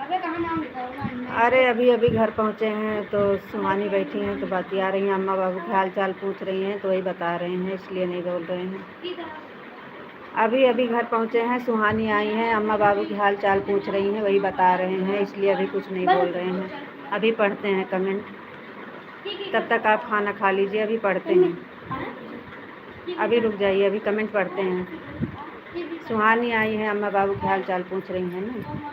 अरे अभी अभी घर पहुँचे हैं तो सुहानी बैठी हैं तो बतिया रही हैं, अम्मा बाबू के हाल चाल पूछ रही हैं तो वही बता रहे हैं, इसलिए नहीं बोल रहे हैं। अभी अभी घर पहुँचे हैं, सुहानी आई हैं, अम्मा बाबू के हाल चाल पूछ रही हैं, वही बता रहे हैं, इसलिए अभी कुछ नहीं बोल रहे हैं। अभी पढ़ते हैं कमेंट। तब तक आप खाना खा लीजिए, अभी पढ़ते हैं। अभी रुक जाइए, अभी कमेंट पढ़ते हैं। सुहानी आई हैं, अम्मा बाबू के हाल चाल पूछ रही हैं ना।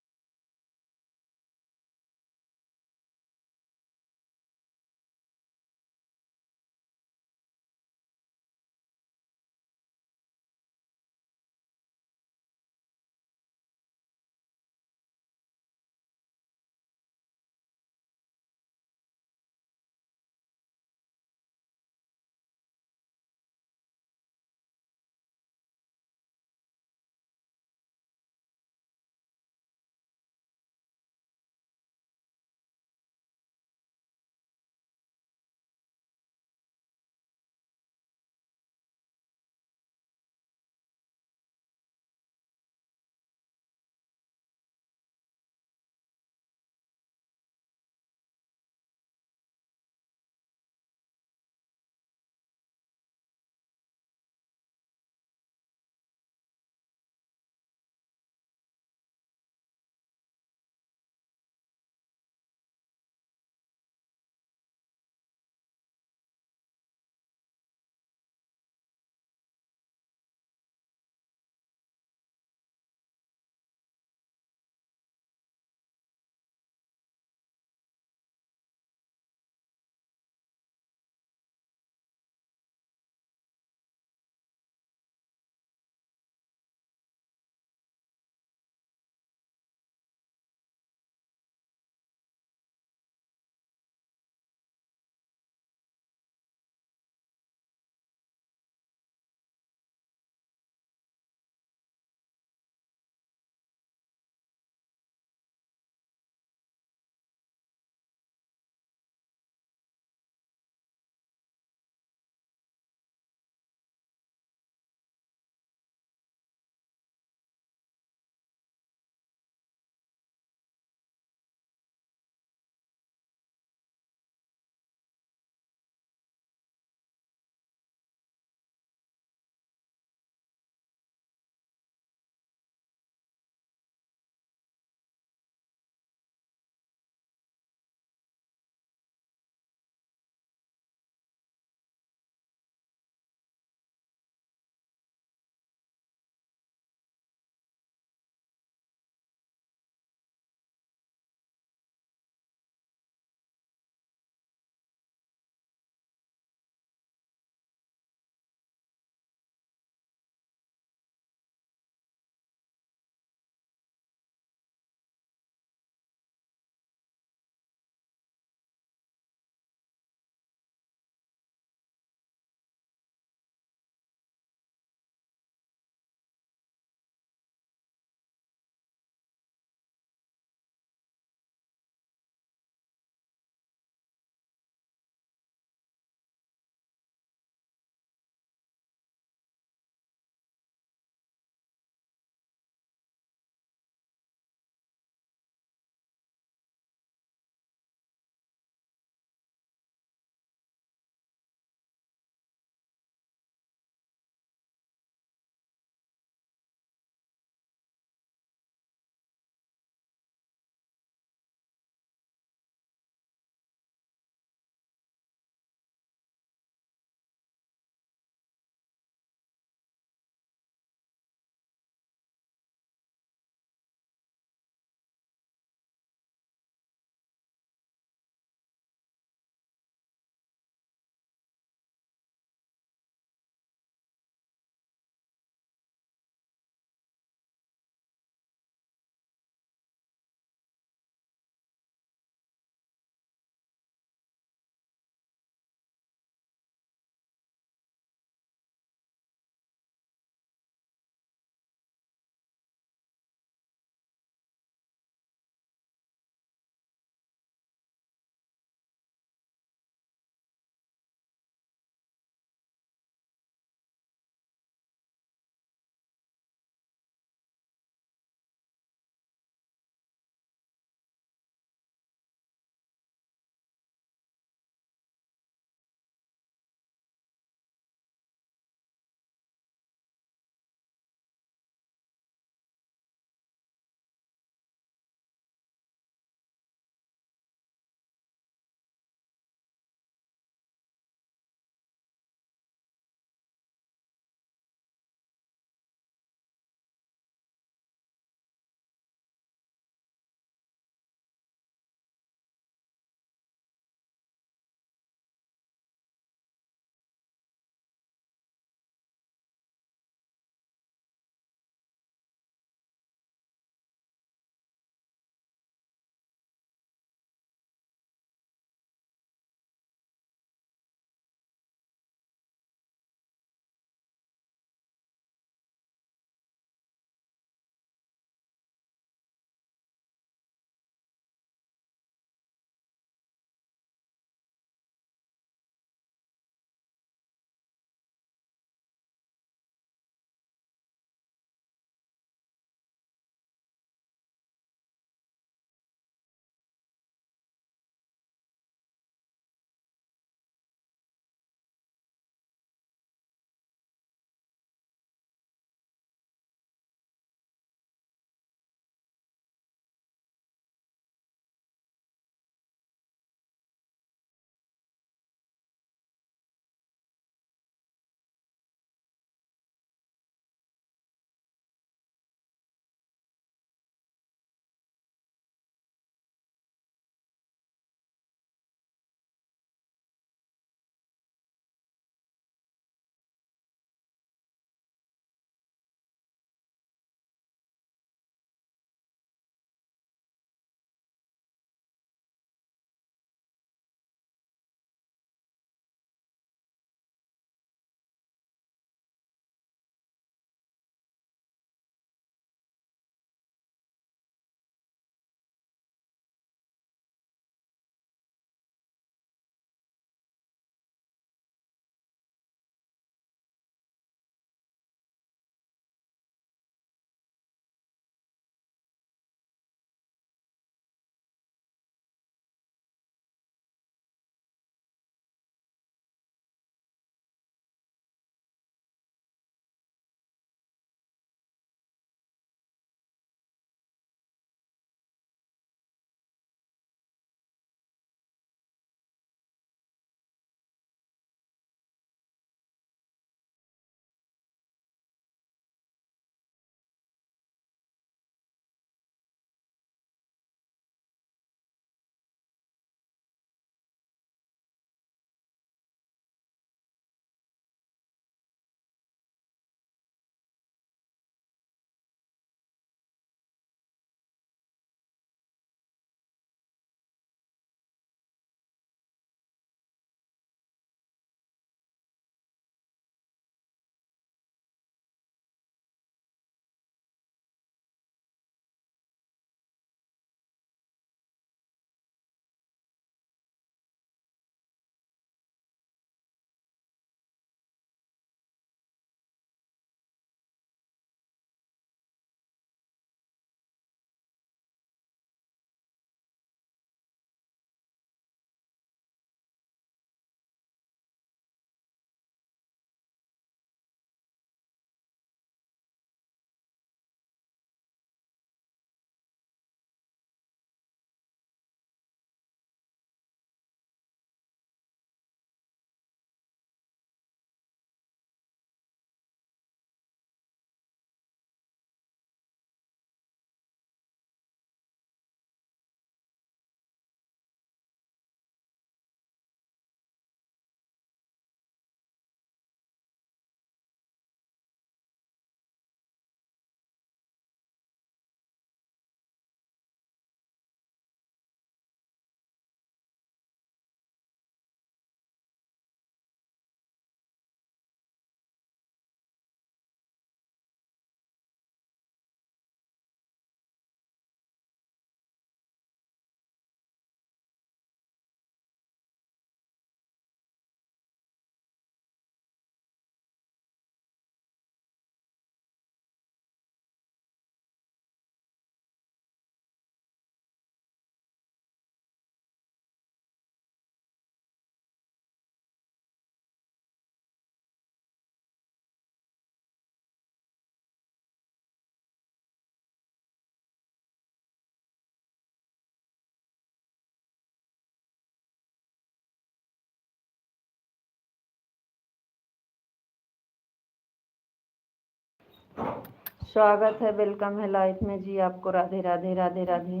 स्वागत है, वेलकम है लाइफ में जी आपको। राधे राधे राधे राधे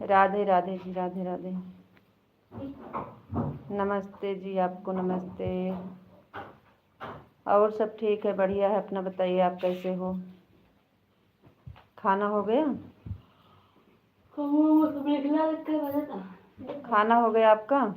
राधे राधे जी, राधे राधे। नमस्ते जी आपको, नमस्ते। और सब ठीक है, बढ़िया है। अपना बताइए, आप कैसे हो? खाना हो गया? खाना हो गया आपका?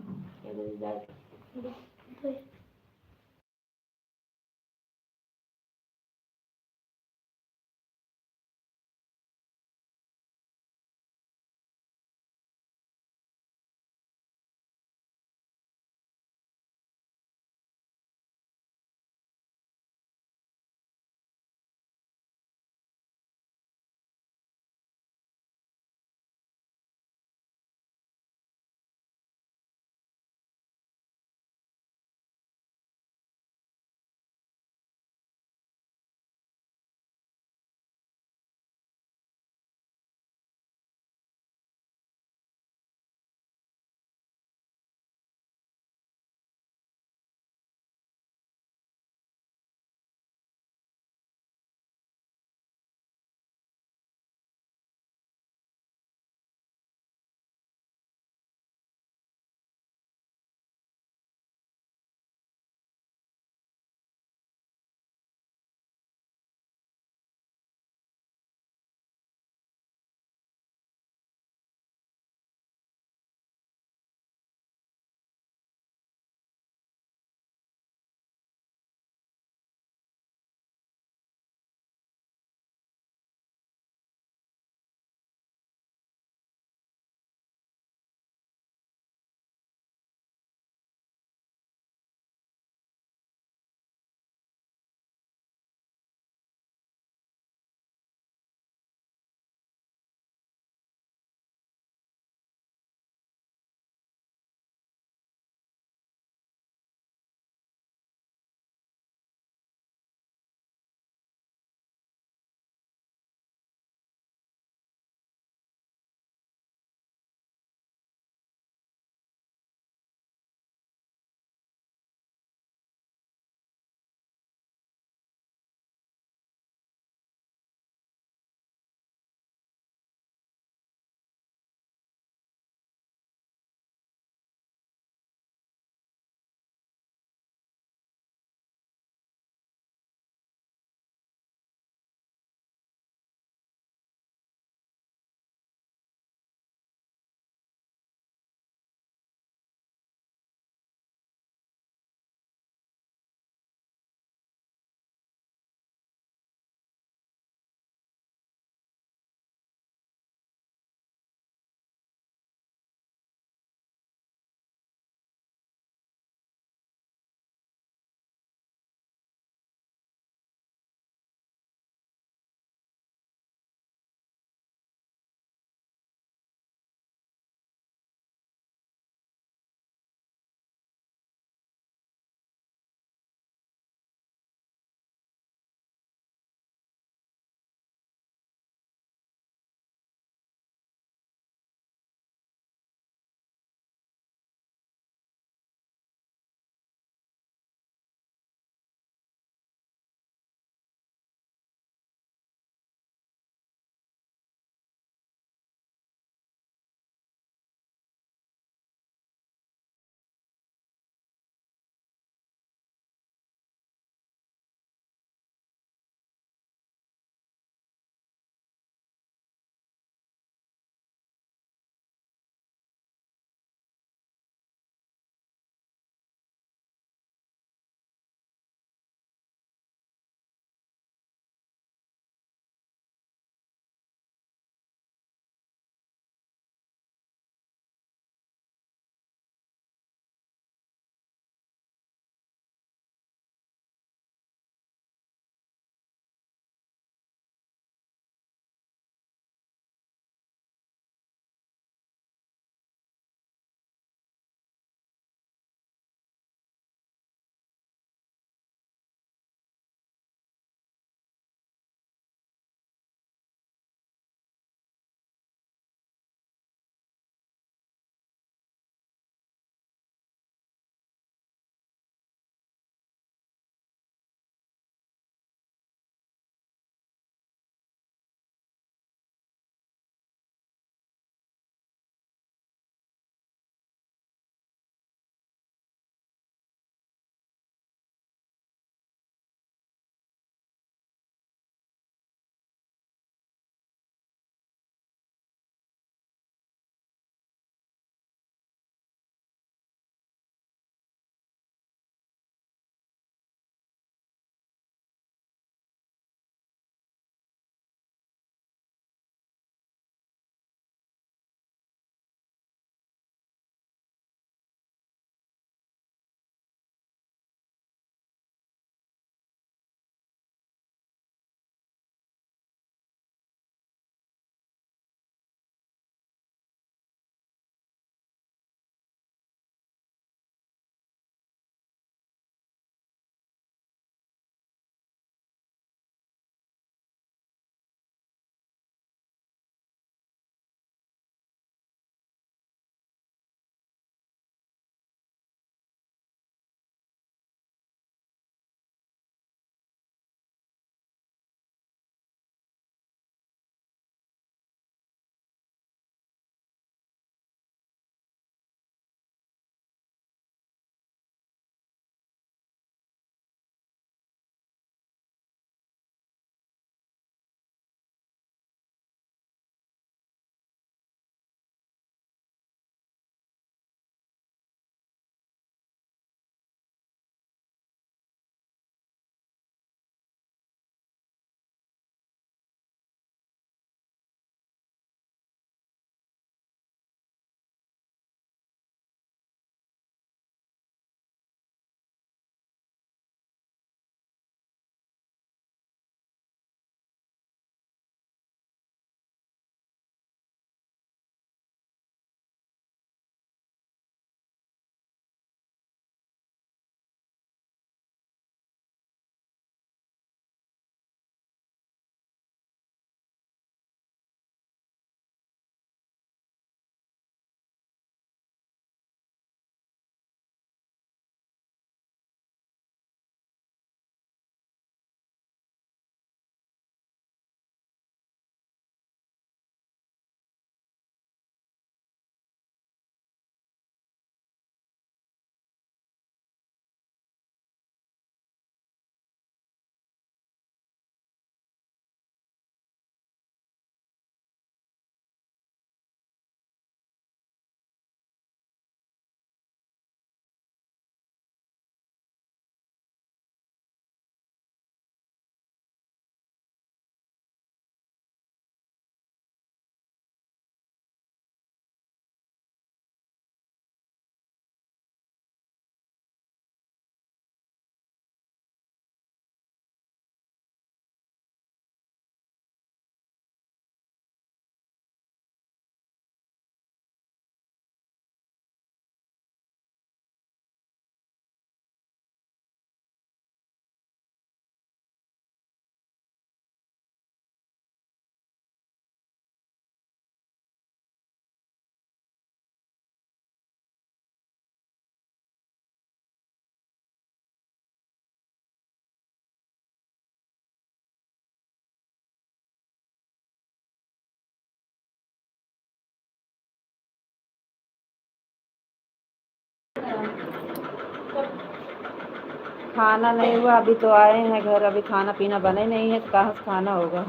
खाना नहीं हुआ, अभी तो आए हैं घर, अभी खाना पीना बने नहीं है तो कहाँ से खाना होगा।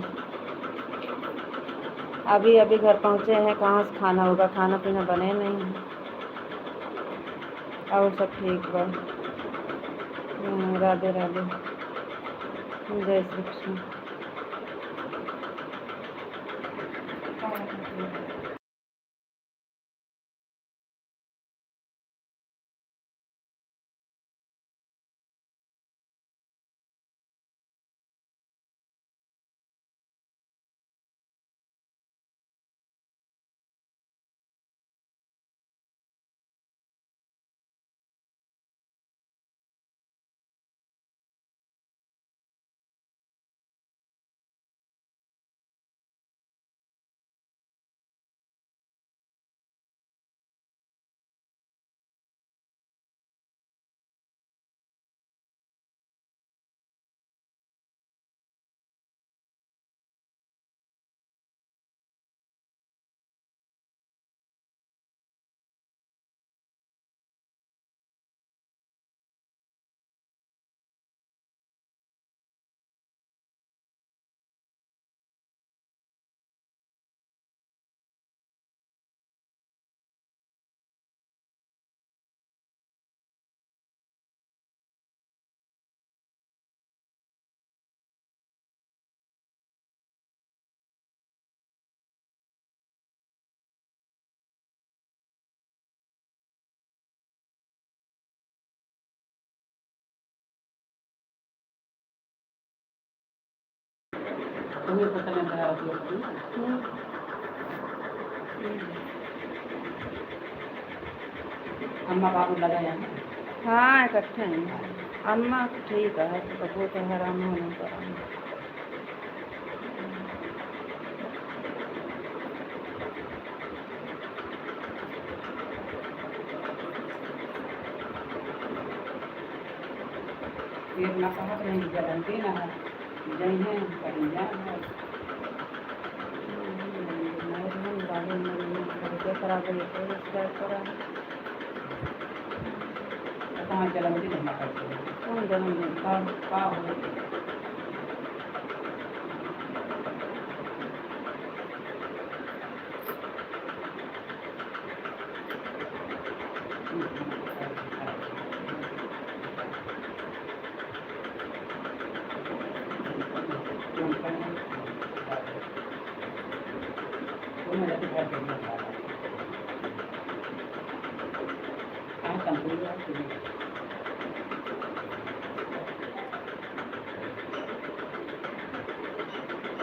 अभी अभी घर पहुँचे हैं, कहाँ से खाना होगा, खाना पीना बने नहीं है। और सब ठीक बा। राधे राधे, जय श्री कृष्ण। अम्मा बाबू लगाया है। हाँ इकट्ठे हैं। अम्मा ठीक है, बबू तो हराम होने पर एक ना कहा तो नहीं जलती ना है, जई है कहीं जाना है। खराब है कहाँ जलती नहीं करते हैं। कौन जन्मदिन का हो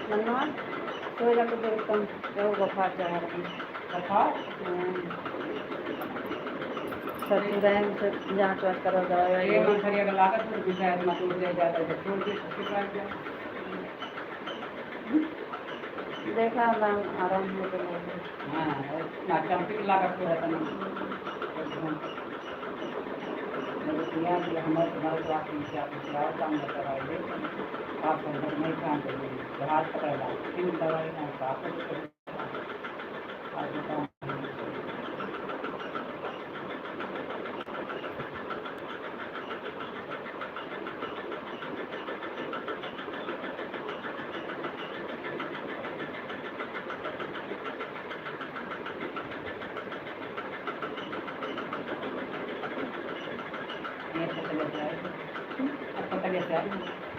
मन्नवा सो जाके देखता हूँ क्या बुखार चढ़ा रही सच्ची रैन से जाँच वाँच करो, दवाई देखा आराम हो तो आप नहीं काम करिए, हाथ पकड़ ला दवाई ना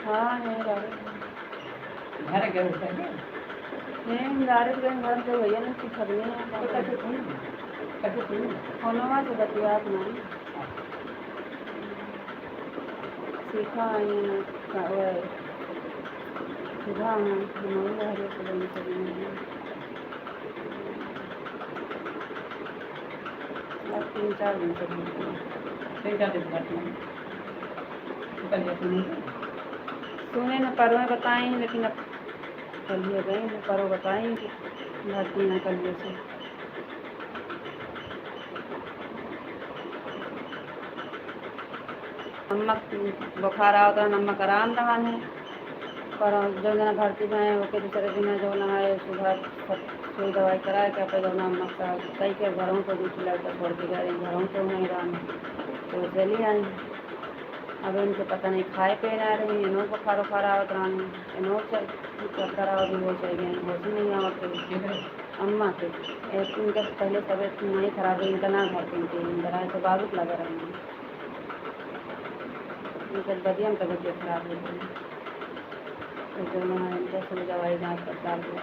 हाँ घर गए डायरेक्ट घर से भैया ने खरीदने होनवा से बतियात नहीं सीखा सीधा हमारे तीन चार दिन से सुने न परों बताए हैं, लेकिन अब कल ही गए न परों बताएं कि भर्ती न कल से नमक बुखार आओ तो नमक आराम रहा है, पर जो जना भर्ती में ओके दूसरे दिन जो ना है सुबह कोई दवाई कराए क्या पे जो नमक का कई के घरों को दूसरी लड़का छोड़ के गए घरों को नहीं रहा तो चली आई। अब इनको पता नहीं खाए पे ना रही, इन्हों बुखार उखार आवत रानी, इन्हों चक्कर आवत हो चाहिए, होश ही नहीं आवत रही। अम्मा के एक इनका पहले तबीयत नहीं खराब हुई, इनका ना घर पे इनका तो बाबू लगा रही इनका बढ़िया तबीयत खराब हो गई। तो जो मैं जैसे दवाई जाँच पड़ताल किया।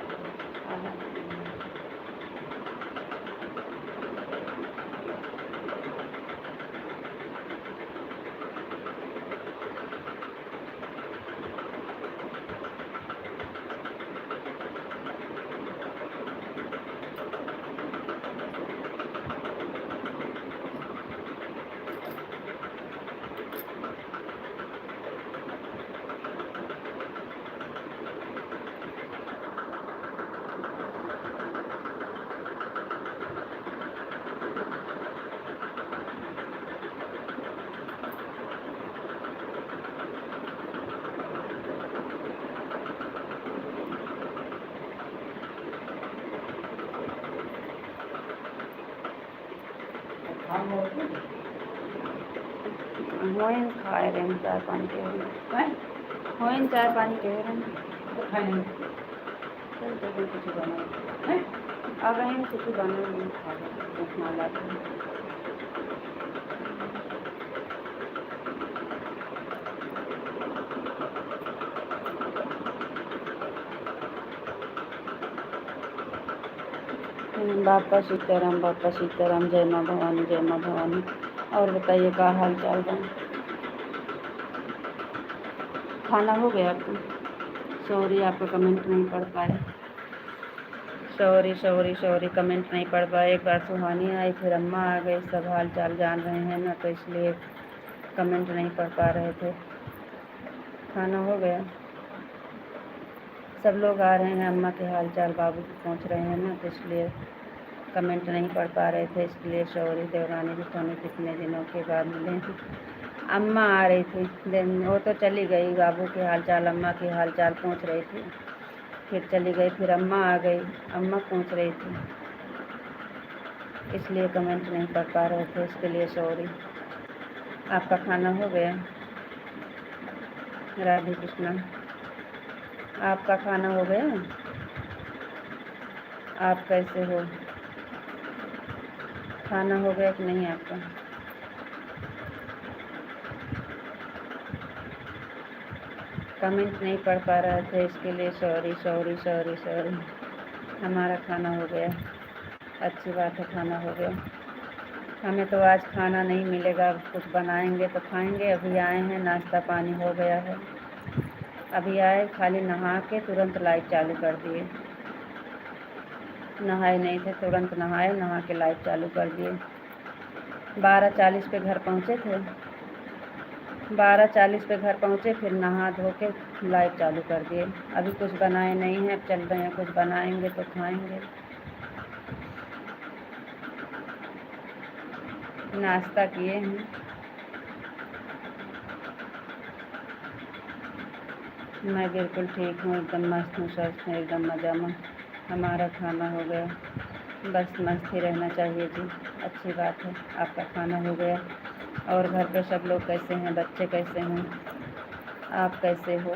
होइन खाए रहे हैं चाय पानी के होइन चाय पानी के रहे कुछ बना अब हम कुछ बना खा लाते बापा सीताराम जय माँ भवानी जय माँ भवानी। और बताइए क्या हाल चाल है? खाना हो गया आपको? सॉरी आपका कमेंट नहीं पढ़ पाए, सॉरी कमेंट नहीं पढ़ पाए। एक बार सुहानी आई, फिर अम्मा आ गई, सब हाल चाल जान रहे हैं ना, तो इसलिए कमेंट नहीं पढ़ पा रहे थे। खाना हो गया, सब लोग आ रहे हैं, अम्मा के हाल चाल बाबू को पहुँच रहे हैं ना, तो इसलिए कमेंट नहीं पढ़ पा रहे थे, इसलिए सॉरी। देवरानी भी सोने कितने दिनों के बाद मिले। अम्मा आ रही थी, दिन वो तो चली गई, बाबू के हाल चाल अम्मा के हाल चाल पूछ रही थी, फिर चली गई, फिर अम्मा आ गई, अम्मा पूछ रही थी, इसलिए कमेंट नहीं पढ़ पा रहे थे, इसके लिए सॉरी। आपका खाना हो गया? राधे कृष्णा। आपका खाना हो गया? आप कैसे हो? खाना हो गया कि नहीं आपका? कमेंट नहीं पढ़ पा रहे थे, इसके लिए सॉरी। हमारा खाना हो गया, अच्छी बात है, खाना हो गया। हमें तो आज खाना नहीं मिलेगा, कुछ बनाएंगे तो खाएंगे। अभी आए हैं, नाश्ता पानी हो गया है, अभी आए, खाली नहा के तुरंत लाइट चालू कर दिए। नहाए नहीं थे, तुरंत नहाए, नहा के लाइट चालू कर दिए। 12:40 पे घर पहुँचे थे, 12:40 पे घर पहुँचे, फिर नहा धो के लाइट चालू कर दिए। अभी कुछ बनाए नहीं हैं, अब चल रहे हैं, कुछ बनाएंगे तो खाएंगे। नाश्ता किए हैं, मैं बिल्कुल ठीक हूँ, एकदम मस्त हूँ, स्वस्थ हूँ, एकदम मज़ा में। हमारा खाना हो गया, बस मस्त ही रहना चाहिए जी, अच्छी बात है। आपका खाना हो गया। और घर पे सब लोग कैसे हैं? बच्चे कैसे हैं? आप कैसे हो?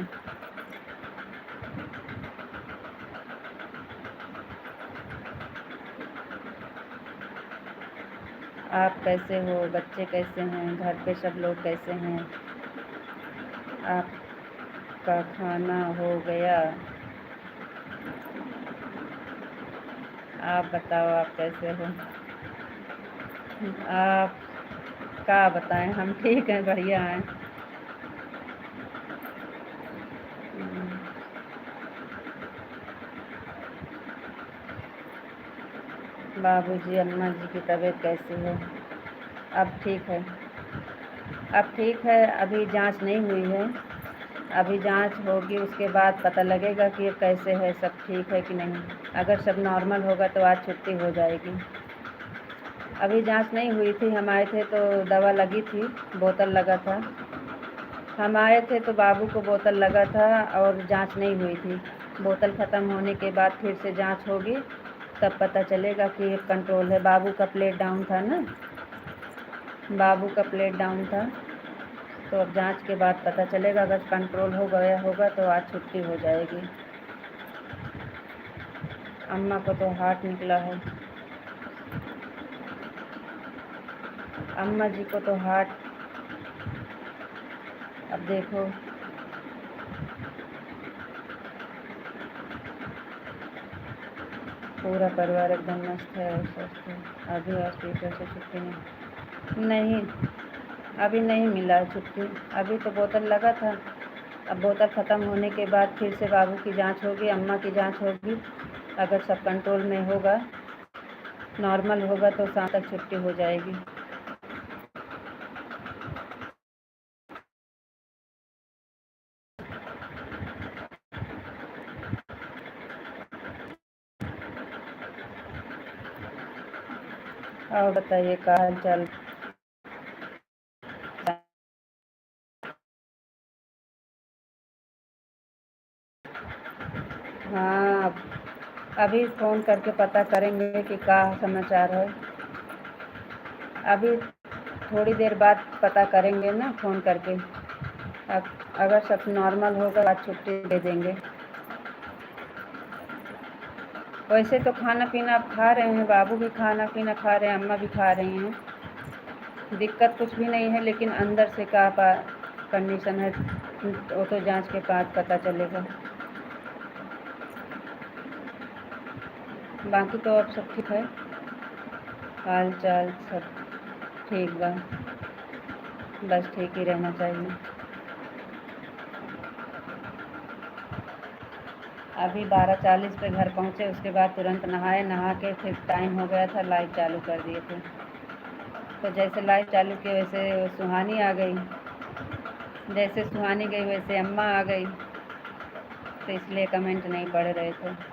आप कैसे हो? बच्चे कैसे हैं? घर पे सब लोग कैसे हैं? आपका खाना हो गया? आप बताओ, आप कैसे हो? आप क्या बताएं, हम ठीक हैं, बढ़िया हैं। बाबूजी अम्मा जी की तबीयत कैसी है? अब ठीक है, अब ठीक है। अभी जांच नहीं हुई है, अभी जांच होगी, उसके बाद पता लगेगा कि ये कैसे है, सब ठीक है कि नहीं। अगर सब नॉर्मल होगा तो आज छुट्टी हो जाएगी। अभी जांच नहीं हुई थी, हम आए थे तो दवा लगी थी, बोतल लगा था। हम आए थे तो बाबू को बोतल लगा था और जांच नहीं हुई थी। बोतल ख़त्म होने के बाद फिर से जांच होगी, तब पता चलेगा कि कंट्रोल है। बाबू का प्लेट डाउन था ना, बाबू का प्लेट डाउन था, तो अब जांच के बाद पता चलेगा। अगर कंट्रोल हो गया होगा तो आज छुट्टी हो जाएगी। अम्मा को तो हार्ट निकला है, अम्मा जी को तो हार्ट। अब देखो, पूरा परिवार एकदम मस्त है और स्वस्थ है। अभी हॉस्पिटल से छुट्टी नहीं, अभी नहीं मिला है छुट्टी। अभी तो बोतल लगा था, अब बोतल ख़त्म होने के बाद फिर से बाबू की जांच होगी, अम्मा की जांच होगी। अगर सब कंट्रोल में होगा, नॉर्मल होगा, तो शाम तक छुट्टी हो जाएगी। और बताइए क्या हाल चाल? हाँ, अभी फ़ोन करके पता करेंगे कि क्या समाचार है। अभी थोड़ी देर बाद पता करेंगे ना फ़ोन करके। अब अगर सब नॉर्मल होगा आज छुट्टी दे देंगे। वैसे तो खाना पीना आप खा रहे हैं, बाबू भी खाना पीना खा रहे हैं, अम्मा भी खा रही हैं। दिक्कत कुछ भी नहीं है, लेकिन अंदर से क्या कंडीशन है वो तो जांच के बाद पता चलेगा। बाकी तो अब सब ठीक है, हाल चाल सब ठीक बा, बस ठीक ही रहना चाहिए। अभी 12:40 पे घर पहुँचे, उसके बाद तुरंत नहाए, नहा के फिर टाइम हो गया था, लाइट चालू कर दिए थे। तो जैसे लाइट चालू की वैसे सुहानी आ गई, जैसे सुहानी गई वैसे अम्मा आ गई, तो इसलिए कमेंट नहीं पढ़ रहे थे।